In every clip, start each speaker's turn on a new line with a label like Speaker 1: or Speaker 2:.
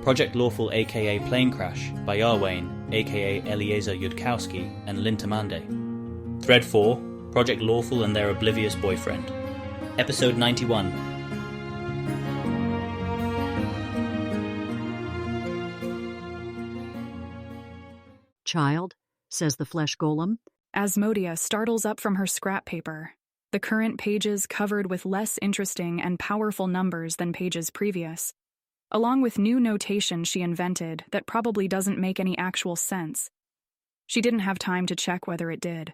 Speaker 1: Project Lawful aka Planecrash by Yarwain aka Eliezer Yudkowsky and Lintamande. Thread 4, Project Lawful and their Oblivious boyfriend. Episode 91.
Speaker 2: "Child," says the flesh golem.
Speaker 3: Asmodia startles up from her scrap paper, the current pages covered with less interesting and powerful numbers than pages previous, along with new notation she invented that probably doesn't make any actual sense. She didn't have time to check whether it did.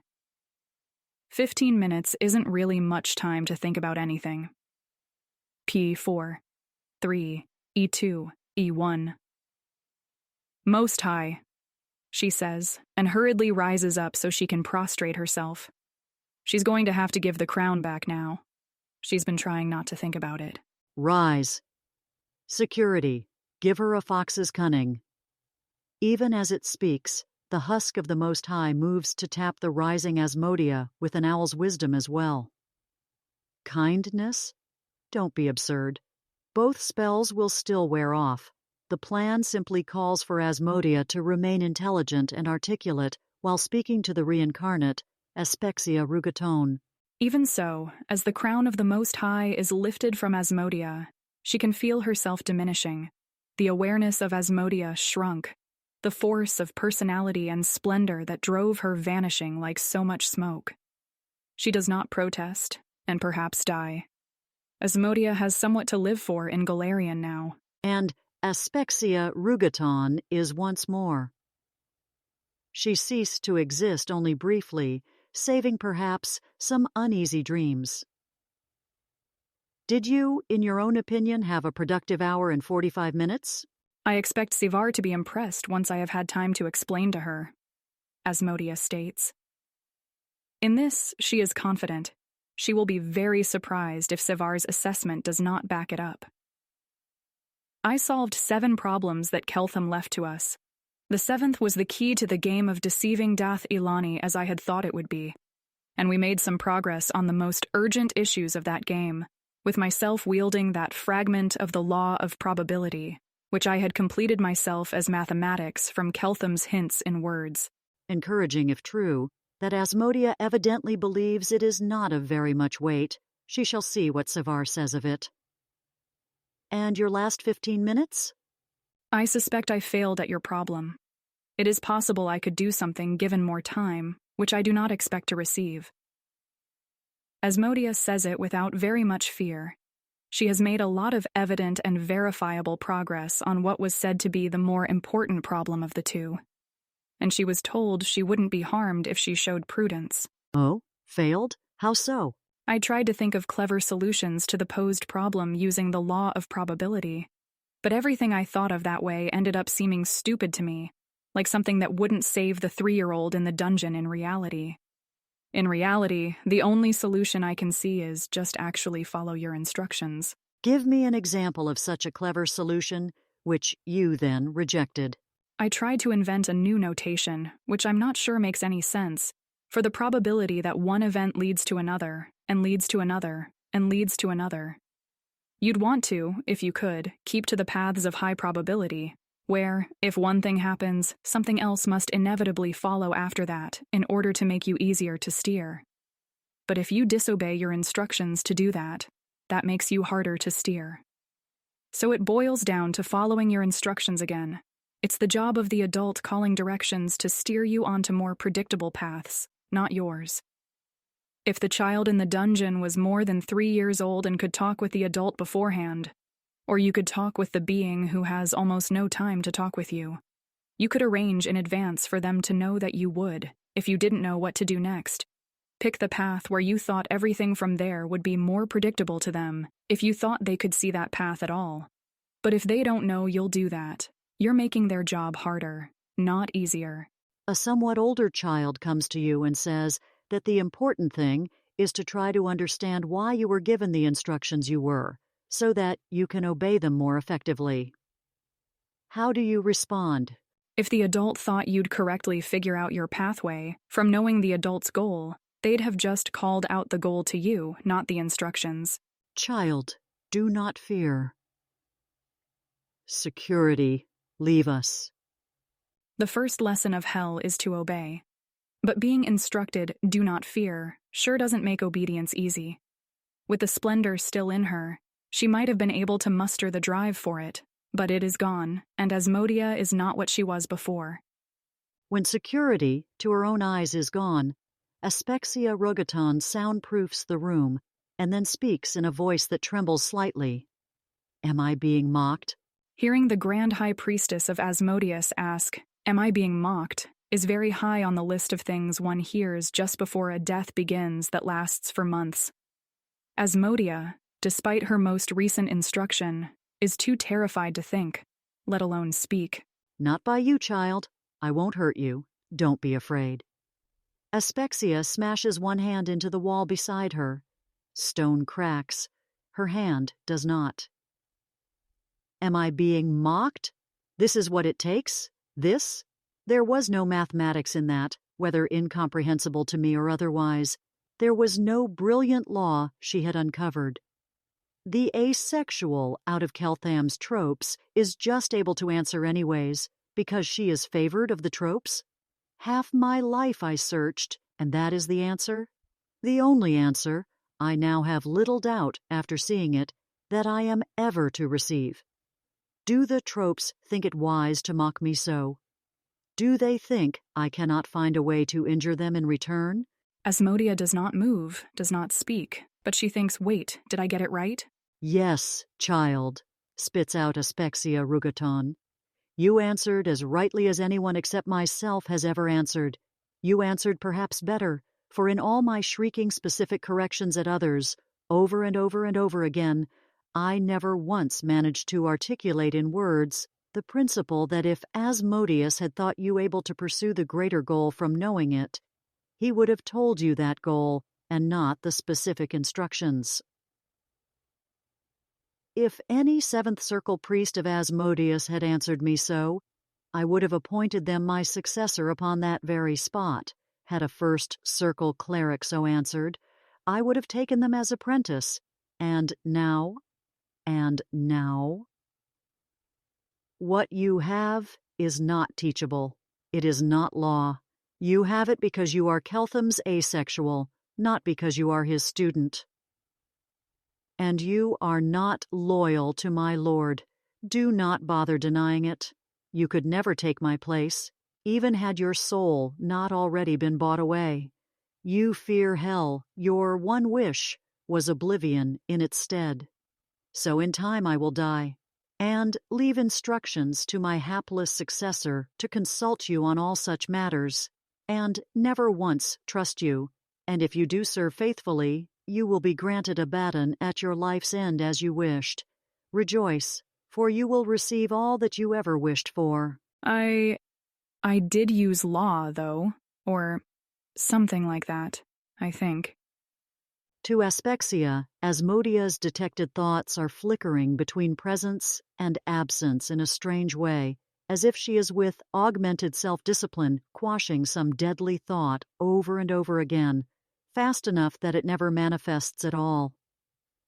Speaker 3: 15 minutes isn't really much time to think about anything. P4, 3, E2, E1. "Most High," she says, and hurriedly rises up so she can prostrate herself. She's going to have to give the crown back now. She's been trying not to think about it.
Speaker 2: "Rise. Security, give her a fox's cunning." Even as it speaks, the husk of the Most High moves to tap the rising Asmodia with an owl's wisdom as well. Kindness? Don't be absurd. Both spells will still wear off. The plan simply calls for Asmodia to remain intelligent and articulate while speaking to the reincarnate, Aspexia Rugatone.
Speaker 3: Even so, as the crown of the Most High is lifted from Asmodia, she can feel herself diminishing. The awareness of Asmodia shrunk, the force of personality and splendor that drove her vanishing like so much smoke. She does not protest, and perhaps die. Asmodia has somewhat to live for in Galarian now.
Speaker 2: And Aspexia Rugaton is once more. She ceased to exist only briefly, saving perhaps some uneasy dreams. Did you, in your own opinion, have a productive hour and 45 minutes?
Speaker 3: I expect Sivar to be impressed once I have had time to explain to her, Asmodia states. In this, she is confident. She will be very surprised if Sivar's assessment does not back it up. I solved 7 problems that Keltham left to us. The 7th was the key to the game of deceiving Dath Ilani as I had thought it would be. And we made some progress on the most urgent issues of that game, with myself wielding that fragment of the law of probability, which I had completed myself as mathematics from Keltham's hints in words.
Speaker 2: Encouraging if true, that Asmodia evidently believes it is not of very much weight. She shall see what Sivar says of it. And your last 15 minutes?
Speaker 3: I suspect I failed at your problem. It is possible I could do something given more time, which I do not expect to receive. Asmodia says it without very much fear. She has made a lot of evident and verifiable progress on what was said to be the more important problem of the two. And she was told she wouldn't be harmed if she showed prudence.
Speaker 2: Oh, failed? How so?
Speaker 3: I tried to think of clever solutions to the posed problem using the law of probability, but everything I thought of that way ended up seeming stupid to me, like something that wouldn't save the 3-year-old in the dungeon in reality. In reality, the only solution I can see is just actually follow your instructions.
Speaker 2: Give me an example of such a clever solution, which you then rejected.
Speaker 3: I tried to invent a new notation, which I'm not sure makes any sense, for the probability that one event leads to another, and leads to another, and leads to another. You'd want to, if you could, keep to the paths of high probability, where, if one thing happens, something else must inevitably follow after that in order to make you easier to steer. But if you disobey your instructions to do that, that makes you harder to steer. So it boils down to following your instructions again. It's the job of the adult calling directions to steer you onto more predictable paths, not yours. If the child in the dungeon was more than 3 years old and could talk with the adult beforehand, or you could talk with the being who has almost no time to talk with you, you could arrange in advance for them to know that you would, if you didn't know what to do next. Pick the path where you thought everything from there would be more predictable to them if you thought they could see that path at all. But if they don't know you'll do that, you're making their job harder, not easier.
Speaker 2: A somewhat older child comes to you and says that the important thing is to try to understand why you were given the instructions you were, so that you can obey them more effectively. How do you respond?
Speaker 3: If the adult thought you'd correctly figure out your pathway from knowing the adult's goal, they'd have just called out the goal to you, not the instructions.
Speaker 2: Child, do not fear. Security, leave us.
Speaker 3: The first lesson of hell is to obey. But being instructed, do not fear, sure doesn't make obedience easy. With the splendor still in her, she might have been able to muster the drive for it, but it is gone, and Asmodia is not what she was before.
Speaker 2: When security, to her own eyes, is gone, Aspexia Rugaton soundproofs the room, and then speaks in a voice that trembles slightly. Am I being mocked?
Speaker 3: Hearing the Grand High Priestess of Asmodeus ask, "Am I being mocked?" is very high on the list of things one hears just before a death begins that lasts for months. Asmodia, despite her most recent instruction, is too terrified to think, let alone speak.
Speaker 2: Not by you, child. I won't hurt you. Don't be afraid. Aspexia smashes one hand into the wall beside her. Stone cracks. Her hand does not. Am I being mocked? This is what it takes? This? There was no mathematics in that, whether incomprehensible to me or otherwise. There was no brilliant law she had uncovered. The asexual out of Keltham's tropes is just able to answer anyways, because she is favored of the tropes. Half my life I searched, and that is the answer? The only answer, I now have little doubt, after seeing it, that I am ever to receive. Do the tropes think it wise to mock me so? Do they think I cannot find a way to injure them in return?
Speaker 3: Asmodia does not move, does not speak, but she thinks, wait, did I get it right?
Speaker 2: Yes, child, spits out Aspexia Rugaton. You answered as rightly as anyone except myself has ever answered. You answered perhaps better, for in all my shrieking specific corrections at others, over and over and over again, I never once managed to articulate in words the principle that if Asmodeus had thought you able to pursue the greater goal from knowing it, he would have told you that goal and not the specific instructions. If any seventh circle priest of Asmodeus had answered me so, I would have appointed them my successor upon that very spot. Had a first circle cleric so answered, I would have taken them as apprentice. And now? What you have is not teachable. It is not law. You have it because you are Keltham's asexual, not because you are his student. And you are not loyal to my lord. Do not bother denying it. You could never take my place, even had your soul not already been bought away. You fear hell. Your one wish was oblivion in its stead. So in time I will die, and leave instructions to my hapless successor to consult you on all such matters, and never once trust you, and if you do serve faithfully, you will be granted a baton at your life's end as you wished. Rejoice, for you will receive all that you ever wished for.
Speaker 3: I did use law, though, or something like that, I think.
Speaker 2: To Aspexia, Asmodia's detected thoughts are flickering between presence and absence in a strange way, as if she is with augmented self-discipline quashing some deadly thought over and over again, fast enough that it never manifests at all.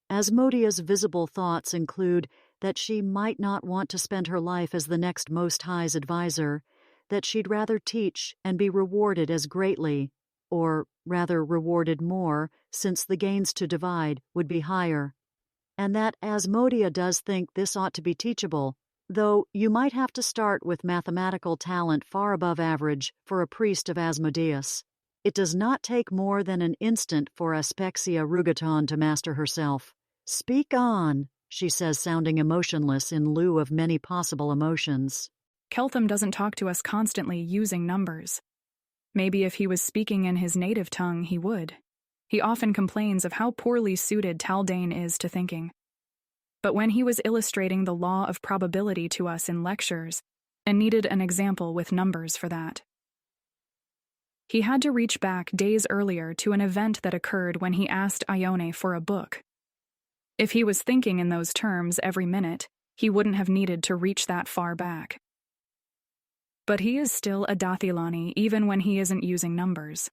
Speaker 2: Asmodia's visible thoughts include that she might not want to spend her life as the next Most High's advisor, that she'd rather teach and be rewarded as greatly, or rather rewarded more, since the gains to divide would be higher, and that Asmodia does think this ought to be teachable, though you might have to start with mathematical talent far above average for a priest of Asmodeus. It does not take more than an instant for Aspexia Rugaton to master herself. Speak on, she says, sounding emotionless in lieu of many possible emotions.
Speaker 3: Keltham doesn't talk to us constantly using numbers. Maybe if he was speaking in his native tongue, he would. He often complains of how poorly suited Taldane is to thinking. But when he was illustrating the law of probability to us in lectures, and needed an example with numbers for that, he had to reach back days earlier to an event that occurred when he asked Ione for a book. If he was thinking in those terms every minute, he wouldn't have needed to reach that far back. But he is still a Dathilani even when he isn't using numbers.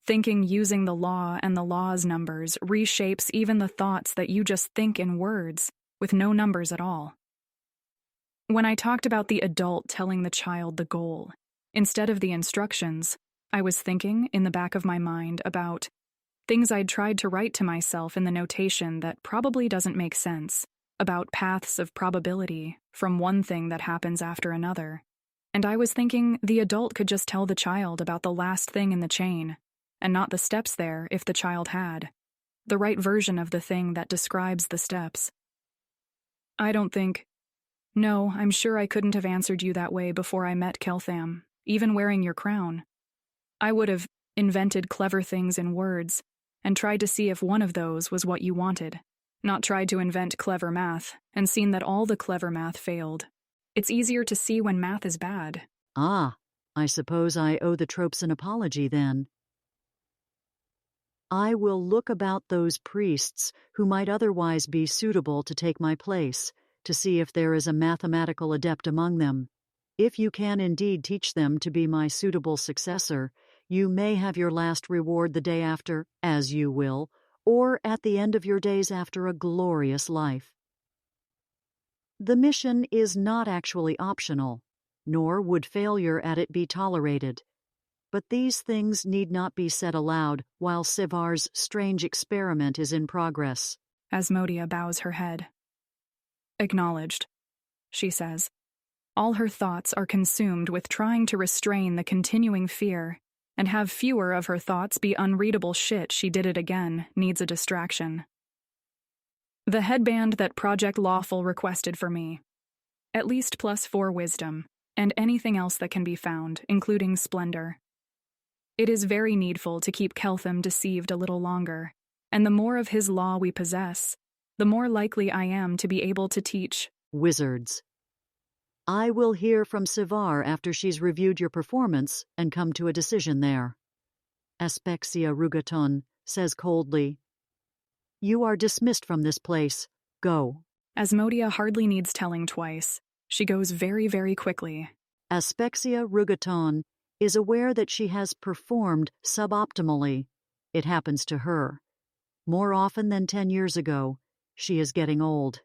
Speaker 3: Thinking using the law and the law's numbers reshapes even the thoughts that you just think in words, with no numbers at all. When I talked about the adult telling the child the goal, instead of the instructions, I was thinking, in the back of my mind, about things I'd tried to write to myself in the notation that probably doesn't make sense, about paths of probability from one thing that happens after another. And I was thinking the adult could just tell the child about the last thing in the chain, and not the steps there if the child had, the right version of the thing that describes the steps. No, I'm sure I couldn't have answered you that way before I met Keltham, even wearing your crown. I would have invented clever things in words, and tried to see if one of those was what you wanted, not tried to invent clever math, and seen that all the clever math failed. It's easier to see when math is bad.
Speaker 2: Ah, I suppose I owe the tropes an apology then. I will look about those priests who might otherwise be suitable to take my place, to see if there is a mathematical adept among them. If you can indeed teach them to be my suitable successor, you may have your last reward the day after, as you will, or at the end of your days after a glorious life. The mission is not actually optional, nor would failure at it be tolerated. But these things need not be said aloud while Sivar's strange experiment is in progress.
Speaker 3: Asmodia bows her head. Acknowledged, she says. All her thoughts are consumed with trying to restrain the continuing fear, and have fewer of her thoughts be unreadable shit she did it again needs a distraction. The headband that Project Lawful requested for me. At least +4 wisdom, and anything else that can be found, including splendor. It is very needful to keep Keltham deceived a little longer, and the more of his law we possess, the more likely I am to be able to teach
Speaker 2: wizards. I will hear from Sivar after she's reviewed your performance and come to a decision there. Aspexia Rugaton says coldly, You are dismissed from this place. Go.
Speaker 3: Asmodia hardly needs telling twice. She goes very, very quickly.
Speaker 2: Aspexia Rugaton is aware that she has performed suboptimally. It happens to her. More often than 10 years ago, she is getting old.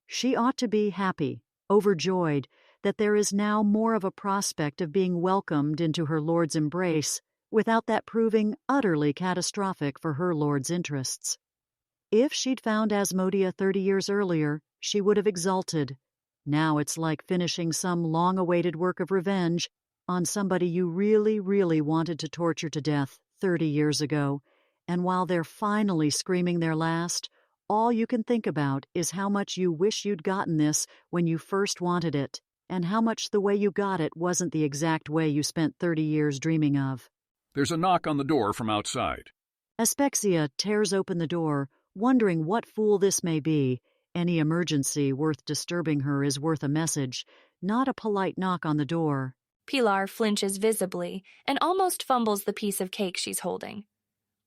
Speaker 2: She ought to be happy, overjoyed, that there is now more of a prospect of being welcomed into her lord's embrace, without that proving utterly catastrophic for her lord's interests. If she'd found Asmodia 30 years earlier, she would have exulted. Now it's like finishing some long-awaited work of revenge on somebody you really, really wanted to torture to death 30 years ago, and while they're finally screaming their last, all you can think about is how much you wish you'd gotten this when you first wanted it, and how much the way you got it wasn't the exact way you spent 30 years dreaming of.
Speaker 4: There's a knock on the door from outside.
Speaker 2: Aspexia tears open the door, wondering what fool this may be. Any emergency worth disturbing her is worth a message, not a polite knock on the door.
Speaker 5: Pilar flinches visibly and almost fumbles the piece of cake she's holding.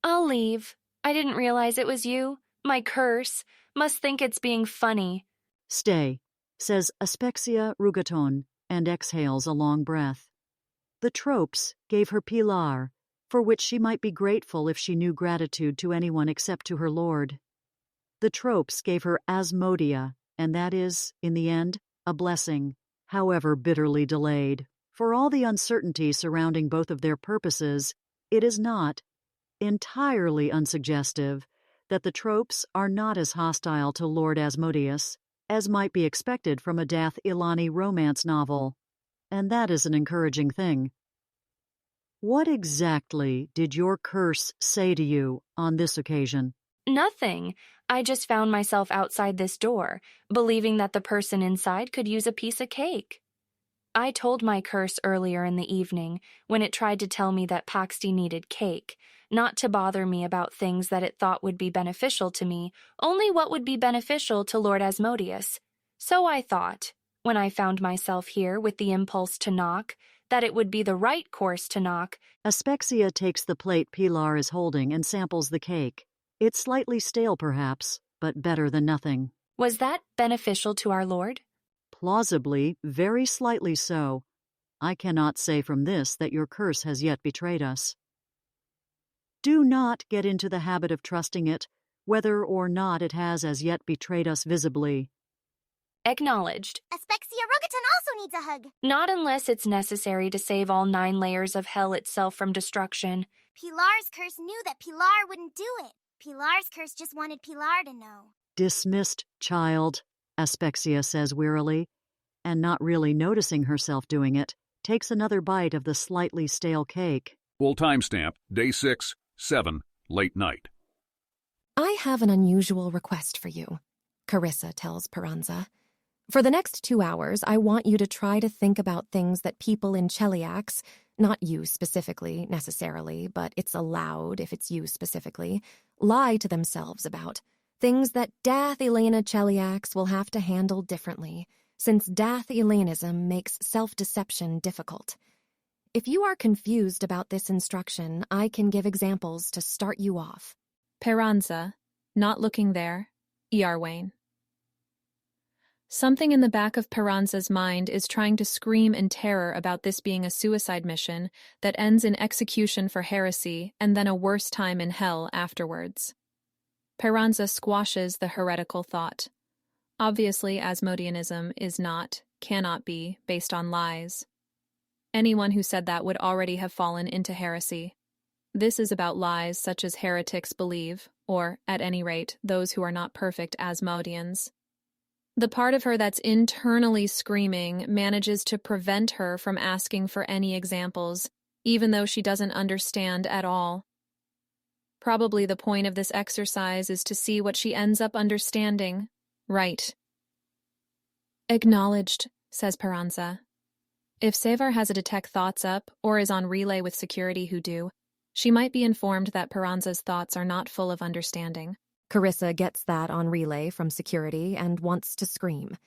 Speaker 5: I'll leave. I didn't realize it was you. My curse. Must think it's being funny.
Speaker 2: Stay, says Aspexia Rugaton, and exhales a long breath. The tropes gave her Pilar, for which she might be grateful if she knew gratitude to anyone except to her lord. The tropes gave her Asmodia, and that is, in the end, a blessing, however bitterly delayed. For all the uncertainty surrounding both of their purposes, it is not entirely unsuggestive that the tropes are not as hostile to Lord Asmodeus as might be expected from a Dath Ilani romance novel, and that is an encouraging thing. What exactly did your curse say to you on this occasion?
Speaker 5: Nothing. I just found myself outside this door, believing that the person inside could use a piece of cake. I told my curse earlier in the evening, when it tried to tell me that Paxti needed cake, not to bother me about things that it thought would be beneficial to me, only what would be beneficial to Lord Asmodeus. So I thought, when I found myself here with the impulse to knock, that it would be the right course to knock.
Speaker 2: Aspexia takes the plate Pilar is holding and samples the cake. It's slightly stale, perhaps, but better than nothing.
Speaker 5: Was that beneficial to our Lord?
Speaker 2: Plausibly, very slightly so. I cannot say from this that your curse has yet betrayed us. Do not get into the habit of trusting it, whether or not it has as yet betrayed us visibly.
Speaker 5: Acknowledged.
Speaker 6: Aspexia needs a hug.
Speaker 5: Not unless it's necessary to save all 9 layers of hell itself from destruction.
Speaker 6: Pilar's curse knew that Pilar wouldn't do it. Pilar's curse just wanted Pilar to know.
Speaker 2: Dismissed, child, Aspexia says wearily, and not really noticing herself doing it, takes another bite of the slightly stale cake.
Speaker 4: Full timestamp, day 6, 7, late night.
Speaker 7: I have an unusual request for you, Carissa tells Peranza. For the next 2 hours, I want you to try to think about things that people in Cheliax, not you specifically, necessarily, but it's allowed if it's you specifically, lie to themselves about. Things that Dath Elena Cheliax will have to handle differently, since Dath Elenism makes self-deception difficult. If you are confused about this instruction, I can give examples to start you off.
Speaker 3: Peranza, not looking there, Iarwain. Something in the back of Peranza's mind is trying to scream in terror about this being a suicide mission that ends in execution for heresy and then a worse time in hell afterwards. Peranza squashes the heretical thought. Obviously, Asmodeanism is not, cannot be, based on lies. Anyone who said that would already have fallen into heresy. This is about lies such as heretics believe, or, at any rate, those who are not perfect Asmodeans. The part of her that's internally screaming manages to prevent her from asking for any examples, even though she doesn't understand at all. Probably the point of this exercise is to see what she ends up understanding. Right. Acknowledged, says Peranza. If Sevar has a detect thoughts up, or is on relay with security who do, she might be informed that Peranza's thoughts are not full of understanding.
Speaker 7: Carissa gets that on relay from security and wants to scream.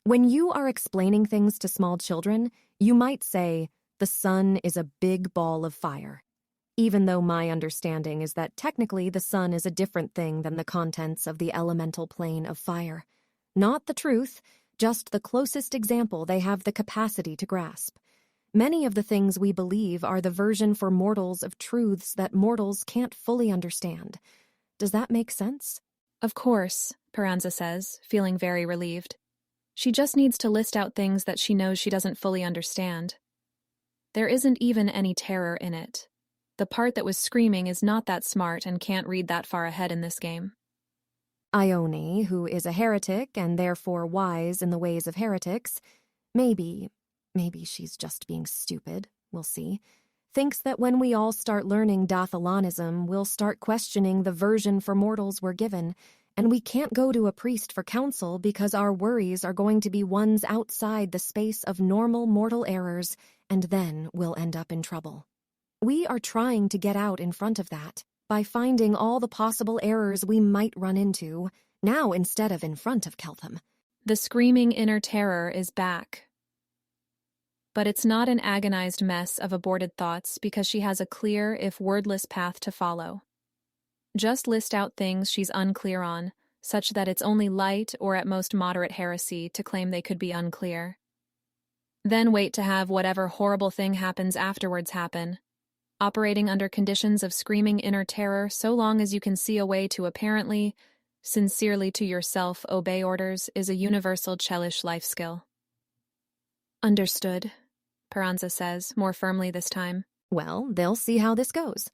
Speaker 7: When you are explaining things to small children, you might say, the sun is a big ball of fire, even though my understanding is that technically the sun is a different thing than the contents of the elemental plane of fire. Not the truth, just the closest example they have the capacity to grasp. Many of the things we believe are the version for mortals of truths that mortals can't fully understand. Does that make sense?
Speaker 3: Of course, Peranza says, feeling very relieved. She just needs to list out things that she knows she doesn't fully understand. There isn't even any terror in it. The part that was screaming is not that smart and can't read that far ahead in this game.
Speaker 7: Ione, who is a heretic and therefore wise in the ways of heretics, maybe she's just being stupid, we'll see, thinks that when we all start learning Dathalanism, we'll start questioning the version for mortals we're given, and we can't go to a priest for counsel because our worries are going to be ones outside the space of normal mortal errors, and then we'll end up in trouble. We are trying to get out in front of that by finding all the possible errors we might run into, now instead of in front of Keltham.
Speaker 3: The screaming inner terror is back. But it's not an agonized mess of aborted thoughts because she has a clear, if wordless, path to follow. Just list out things she's unclear on, such that it's only light or at most moderate heresy to claim they could be unclear. Then wait to have whatever horrible thing happens afterwards happen. Operating under conditions of screaming inner terror so long as you can see a way to apparently, sincerely to yourself obey orders is a universal Chelish life skill. Understood, Peranza says, more firmly this time.
Speaker 7: Well, they'll see how this goes.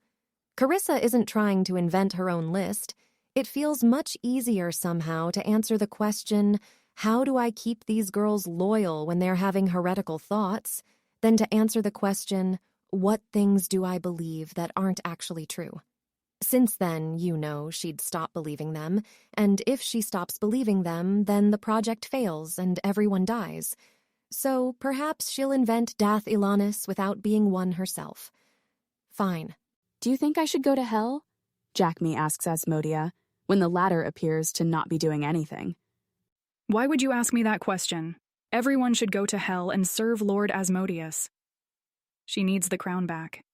Speaker 7: Carissa isn't trying to invent her own list. It feels much easier somehow to answer the question, how do I keep these girls loyal when they're having heretical thoughts, than to answer the question, what things do I believe that aren't actually true? Since then, you know, she'd stop believing them, and if she stops believing them, then the project fails and everyone dies. So perhaps she'll invent Dath Ilanis without being one herself. Fine.
Speaker 8: Do you think I should go to hell? Jackme asks Asmodea, when the latter appears to not be doing anything.
Speaker 3: Why would you ask me that question? Everyone should go to hell and serve Lord Asmodeus. She needs the crown back.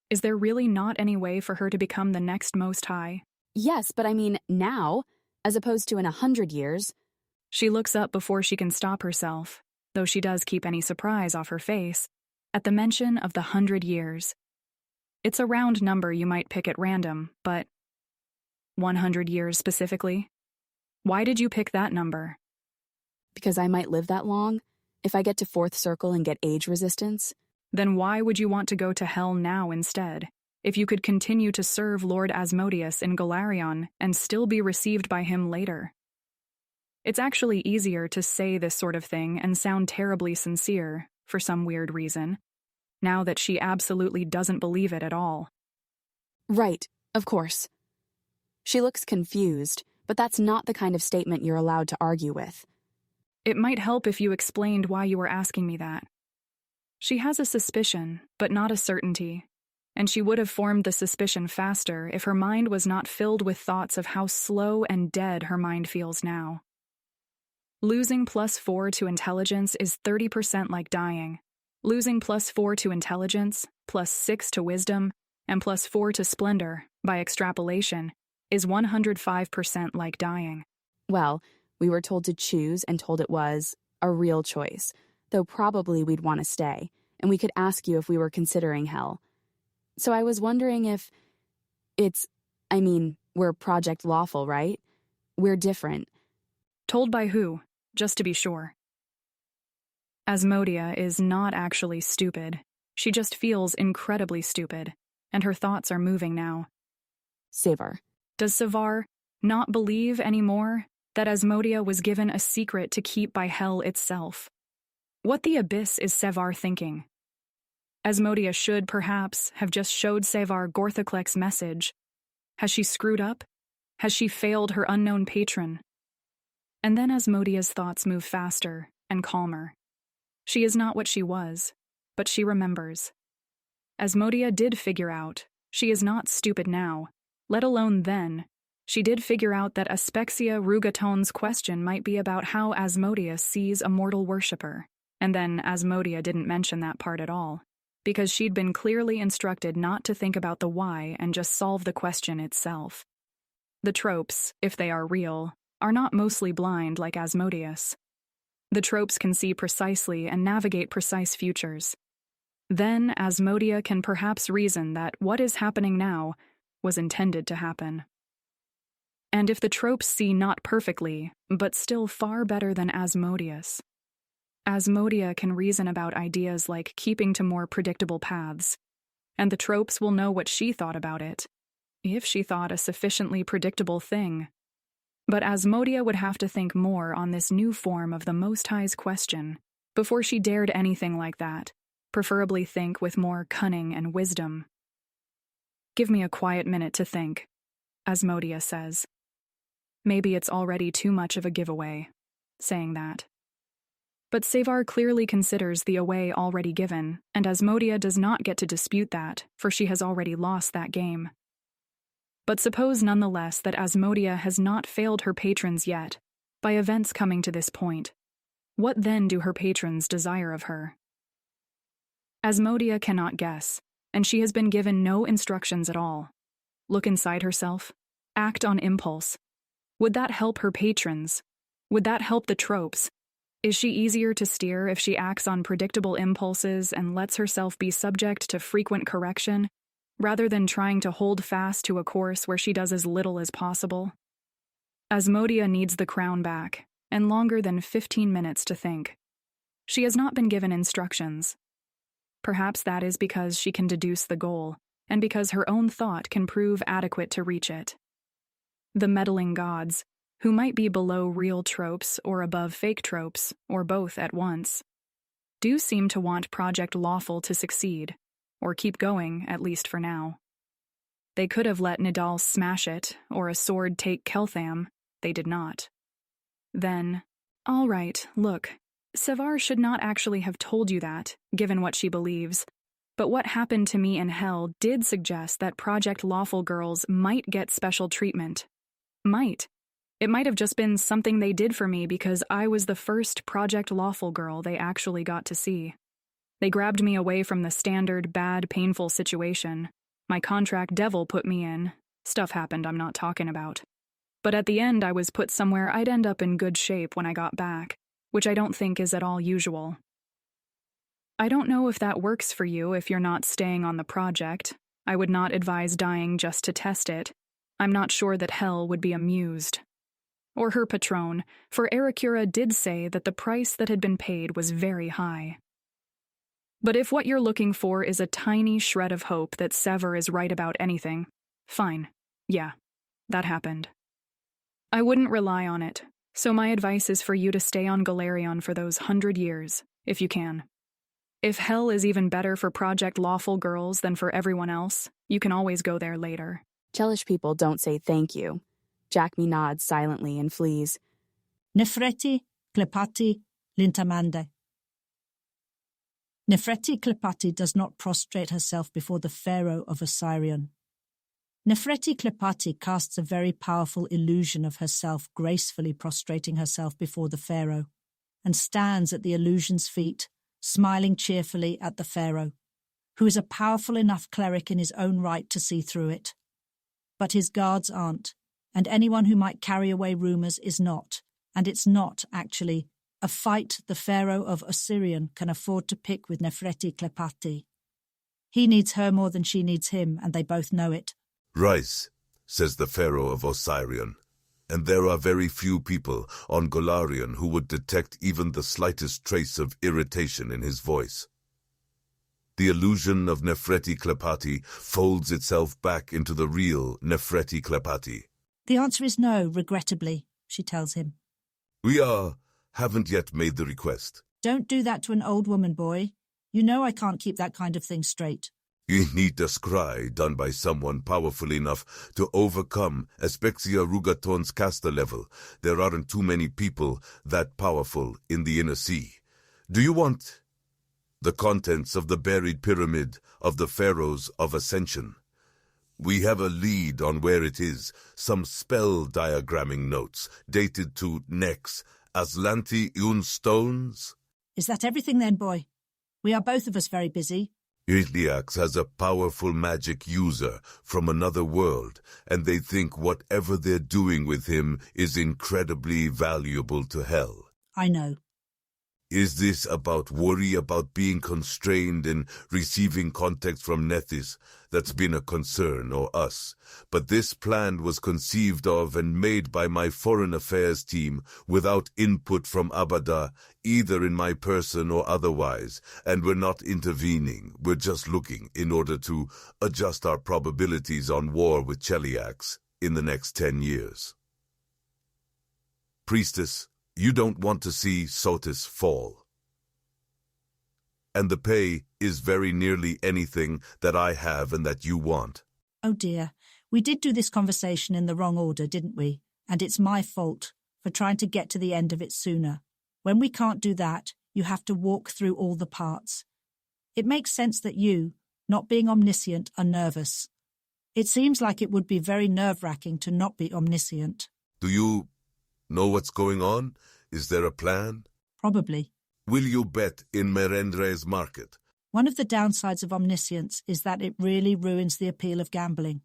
Speaker 3: Is there really not any way for her to become the next Most High?
Speaker 8: Yes, but I mean now, as opposed to in 100 years.
Speaker 3: She looks up before she can stop herself, though she does keep any surprise off her face, at the mention of the 100 years. It's a round number you might pick at random, but 100 years specifically? Why did you pick that number?
Speaker 8: Because I might live that long. If I get to fourth circle and get age resistance,
Speaker 3: Then why would you want to go to hell now instead, if you could continue to serve Lord Asmodeus in Golarion and still be received by him later? It's actually easier to say this sort of thing and sound terribly sincere, for some weird reason, now that she absolutely doesn't believe it at all.
Speaker 8: right, of course. She looks confused, but that's not the kind of statement you're allowed to argue with.
Speaker 3: It might help if you explained why you were asking me that. She has a suspicion, but not a certainty, and she would have formed the suspicion faster if her mind was not filled with thoughts of how slow and dead her mind feels now. Losing +4 to intelligence is 30% like dying. Losing +4 to intelligence, +6 to wisdom, and +4 to splendor, by extrapolation, is 105% like dying.
Speaker 8: Well, we were told to choose and told it was a real choice, though probably we'd want to stay, and we could ask you if we were considering hell. So I was wondering if we're Project Lawful, right? We're different.
Speaker 3: Told by who, just to be sure? Asmodia is not actually stupid. She just feels incredibly stupid, and her thoughts are moving now.
Speaker 8: Savar.
Speaker 3: Does Savar not believe anymore that Asmodia was given a secret to keep by hell itself? What the abyss is Savar thinking? Asmodia should, perhaps, have just showed Savar Gorthoclek's message. Has she screwed up? Has she failed her unknown patron? And then Asmodia's thoughts move faster and calmer. She is not what she was, but she remembers. Asmodia did figure out she is not stupid now, let alone then. She did figure out that Aspexia Rugaton's question might be about how Asmodia sees a mortal worshipper, and then Asmodia didn't mention that part at all, because she'd been clearly instructed not to think about the why and just solve the question itself. The tropes, if they are real, are not mostly blind like Asmodeus. The tropes can see precisely and navigate precise futures. Then Asmodia can perhaps reason that what is happening now was intended to happen. And if the tropes see not perfectly, but still far better than Asmodeus, Asmodia can reason about ideas like keeping to more predictable paths, and the tropes will know what she thought about it, if she thought a sufficiently predictable thing. But Asmodia would have to think more on this new form of the Most High's question before she dared anything like that, preferably think with more cunning and wisdom. Give me a quiet minute to think, Asmodia says. Maybe it's already too much of a giveaway, saying that. But Savar clearly considers the away already given, and Asmodia does not get to dispute that, for she has already lost that game. But suppose nonetheless that Asmodia has not failed her patrons yet, by events coming to this point. What then do her patrons desire of her? Asmodia cannot guess, and she has been given no instructions at all. Look inside herself. Act on impulse. Would that help her patrons? Would that help the tropes? Is she easier to steer if she acts on predictable impulses and lets herself be subject to frequent correction, rather than trying to hold fast to a course where she does as little as possible? Asmodia needs the crown back, and longer than 15 minutes to think. She has not been given instructions. Perhaps that is because she can deduce the goal, and because her own thought can prove adequate to reach it. The meddling gods, who might be below real tropes or above fake tropes, or both at once, do seem to want Project Lawful to succeed, or keep going, at least for now. They could have let Nidal smash it, or a sword take Keltham. They did not. Then, all right, look, Savar should not actually have told you that, given what she believes, but what happened to me in hell did suggest that Project Lawful girls might get special treatment. Might. It might have just been something they did for me because I was the first Project Lawful girl they actually got to see. They grabbed me away from the standard, bad, painful situation. My contract devil put me in. Stuff happened I'm not talking about. But at the end I was put somewhere I'd end up in good shape when I got back, which I don't think is at all usual. I don't know if that works for you if you're not staying on the project. I would not advise dying just to test it. I'm not sure that hell would be amused. or her patron, for Ericura did say that the price that had been paid was very high. But if what you're looking for is a tiny shred of hope that Sever is right about anything, fine. Yeah, that happened. I wouldn't rely on it, so my advice is for you to stay on Galarion for those 100 years, if you can. If hell is even better for Project Lawful girls than for everyone else, you can always go there later.
Speaker 8: Chelish people don't say thank you. Jackme nods silently and flees.
Speaker 9: Nefreti, Klepati, Lintamande. Nefreti Klepati does not prostrate herself before the pharaoh of Osirion. Nefreti Klepati casts a very powerful illusion of herself gracefully prostrating herself before the pharaoh, and stands at the illusion's feet, smiling cheerfully at the pharaoh, who is a powerful enough cleric in his own right to see through it. But his guards aren't, and anyone who might carry away rumours is not, and it's not, actually, a fight the pharaoh of Osirion can afford to pick with Nefreti Klepati. He needs her more than she needs him, and they both know it.
Speaker 10: Rise, says the pharaoh of Osirion, and there are very few people on Galarion who would detect even the slightest trace of irritation in his voice. The illusion of Nefreti Klepati folds itself back into the real Nefreti Klepati.
Speaker 9: The answer is no, regrettably, she tells him.
Speaker 10: We haven't yet made the request.
Speaker 9: Don't do that to an old woman, boy. You know I can't keep that kind of thing straight.
Speaker 10: You need a scry done by someone powerful enough to overcome Aspexia Rugaton's caster level. There aren't too many people that powerful in the inner sea. Do you want the contents of the buried pyramid of the pharaohs of Ascension? We have a lead on where it is, some spell diagramming notes, dated to Nex, Aslanti Un stones.
Speaker 9: Is that everything then, boy? We are both of us very busy.
Speaker 10: Iliax has a powerful magic user from another world, and they think whatever they're doing with him is incredibly valuable to hell.
Speaker 9: I know.
Speaker 10: Is this about worry about being constrained in receiving context from Nethys? That's been a concern, or us. But this plan was conceived of and made by my foreign affairs team without input from Abada, either in my person or otherwise, and we're not intervening. We're just looking in order to adjust our probabilities on war with Cheliax in the next 10 years. Priestess, you don't want to see Sotis fall. And the pay is very nearly anything that I have and that you want.
Speaker 9: Oh dear, we did do this conversation in the wrong order, didn't we? And it's my fault for trying to get to the end of it sooner. When we can't do that, you have to walk through all the parts. It makes sense that you, not being omniscient, are nervous. It seems like it would be very nerve-wracking to not be omniscient.
Speaker 10: Do you know what's going on? Is there a plan?
Speaker 9: Probably.
Speaker 10: Will you bet in Merendre's market?
Speaker 9: One of the downsides of omniscience is that it really ruins the appeal of gambling.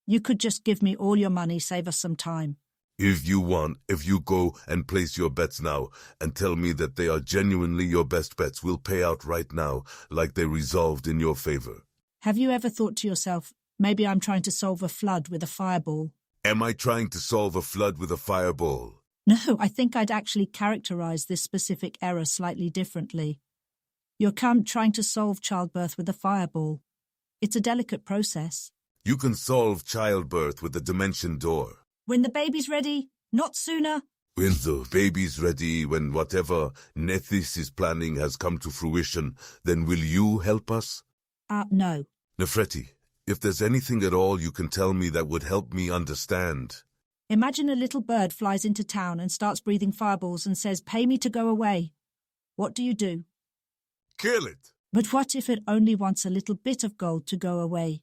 Speaker 9: You could just give me all your money, save us some time.
Speaker 10: If you go and place your bets now and tell me that they are genuinely your best bets, we'll pay out right now like they resolved in your favor.
Speaker 9: Have you ever thought to yourself, maybe I'm trying to solve a flood with a fireball?
Speaker 10: Am I trying to solve a flood with a fireball?
Speaker 9: No, I think I'd actually characterize this specific error slightly differently. You're trying to solve childbirth with a fireball. It's a delicate process.
Speaker 10: You can solve childbirth with the dimension door.
Speaker 9: When the baby's ready, not sooner.
Speaker 10: When the baby's ready, when whatever Nethys is planning has come to fruition, then will you help us?
Speaker 9: No.
Speaker 10: Nefreti, if there's anything at all you can tell me that would help me understand.
Speaker 9: Imagine a little bird flies into town and starts breathing fireballs and says, "Pay me to go away." What do?
Speaker 10: Kill it!
Speaker 9: But what if it only wants a little bit of gold to go away?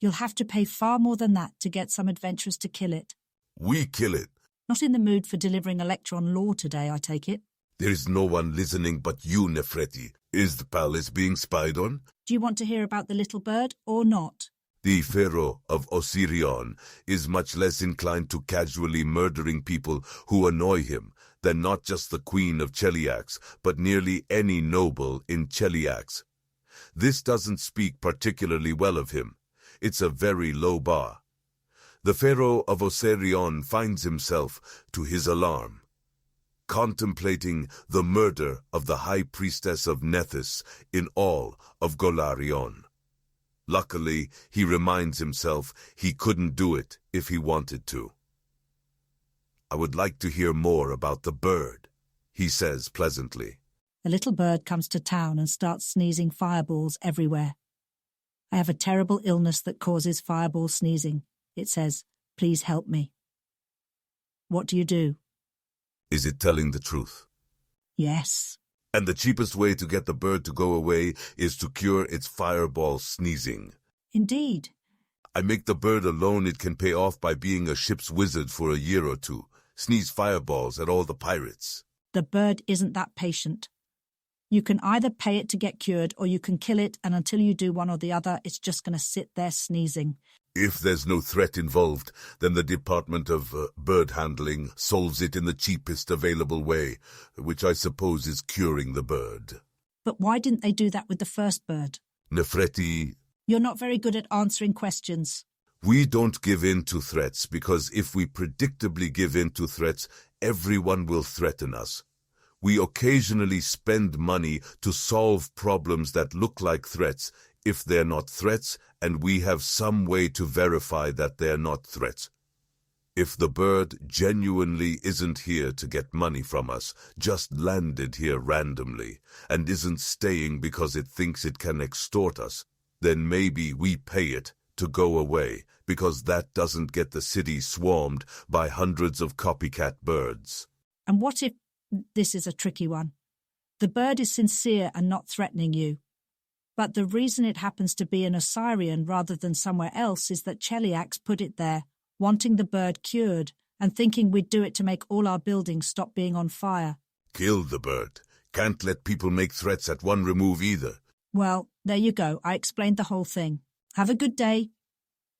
Speaker 9: You'll have to pay far more than that to get some adventurers to kill it.
Speaker 10: We kill it.
Speaker 9: Not in the mood for delivering electron lore today, I take it.
Speaker 10: There is no one listening but you, Nefreti. Is the palace being spied on?
Speaker 9: Do you want to hear about the little bird or not?
Speaker 10: The pharaoh of Osirion is much less inclined to casually murdering people who annoy him than not just the queen of Cheliax, but nearly any noble in Cheliax. This doesn't speak particularly well of him. It's a very low bar. The Pharaoh of Osirion finds himself, to his alarm, contemplating the murder of the High Priestess of Nethys in all of Golarion. Luckily, he reminds himself he couldn't do it if he wanted to. "I would like to hear more about the bird," he says pleasantly.
Speaker 9: A little bird comes to town and starts sneezing fireballs everywhere. "I have a terrible illness that causes fireball sneezing," it says. "Please help me." What do you do?
Speaker 10: Is it telling the truth?
Speaker 9: Yes.
Speaker 10: And the cheapest way to get the bird to go away is to cure its fireball sneezing.
Speaker 9: Indeed.
Speaker 10: I make the bird a loan it can pay off by being a ship's wizard for a year or two. Sneeze fireballs at all the pirates.
Speaker 9: The bird isn't that patient. You can either pay it to get cured or you can kill it, and until you do one or the other, it's just going to sit there sneezing.
Speaker 10: If there's no threat involved, then the Department of Bird Handling solves it in the cheapest available way, which I suppose is curing the bird.
Speaker 9: But why didn't they do that with the first bird?
Speaker 10: Nefreti,
Speaker 9: You're not very good at answering questions.
Speaker 10: we don't give in to threats because if we predictably give in to threats, everyone will threaten us. We occasionally spend money to solve problems that look like threats if they're not threats and we have some way to verify that they're not threats. If the bird genuinely isn't here to get money from us, just landed here randomly, and isn't staying because it thinks it can extort us, then maybe we pay it to go away, because that doesn't get the city swarmed by hundreds of copycat birds.
Speaker 9: And what if, this is a tricky one, the bird is sincere and not threatening you, but the reason it happens to be an Osirian rather than somewhere else is that Cheliax put it there, wanting the bird cured, and thinking we'd do it to make all our buildings stop being on fire.
Speaker 10: Kill the bird. Can't let people make threats at one remove either.
Speaker 9: Well, there you go. I explained the whole thing. Have a good day.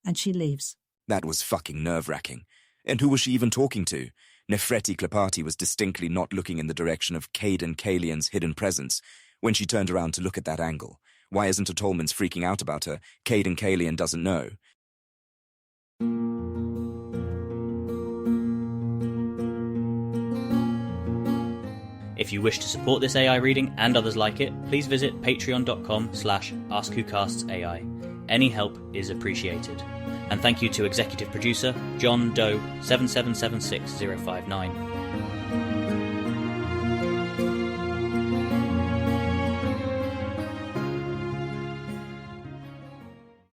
Speaker 9: And she leaves.
Speaker 11: That was fucking nerve-wracking. And who was she even talking to? Nefreti Klepati was distinctly not looking in the direction of Cade and Kalian's hidden presence when she turned around to look at that angle. Why isn't a Tolman's freaking out about her? Cade and Kalian doesn't know.
Speaker 1: If you wish to support this AI reading and others like it, please visit patreon.com/AskWhoCastsAI. Any help is appreciated. And thank you to executive producer John Doe 7776059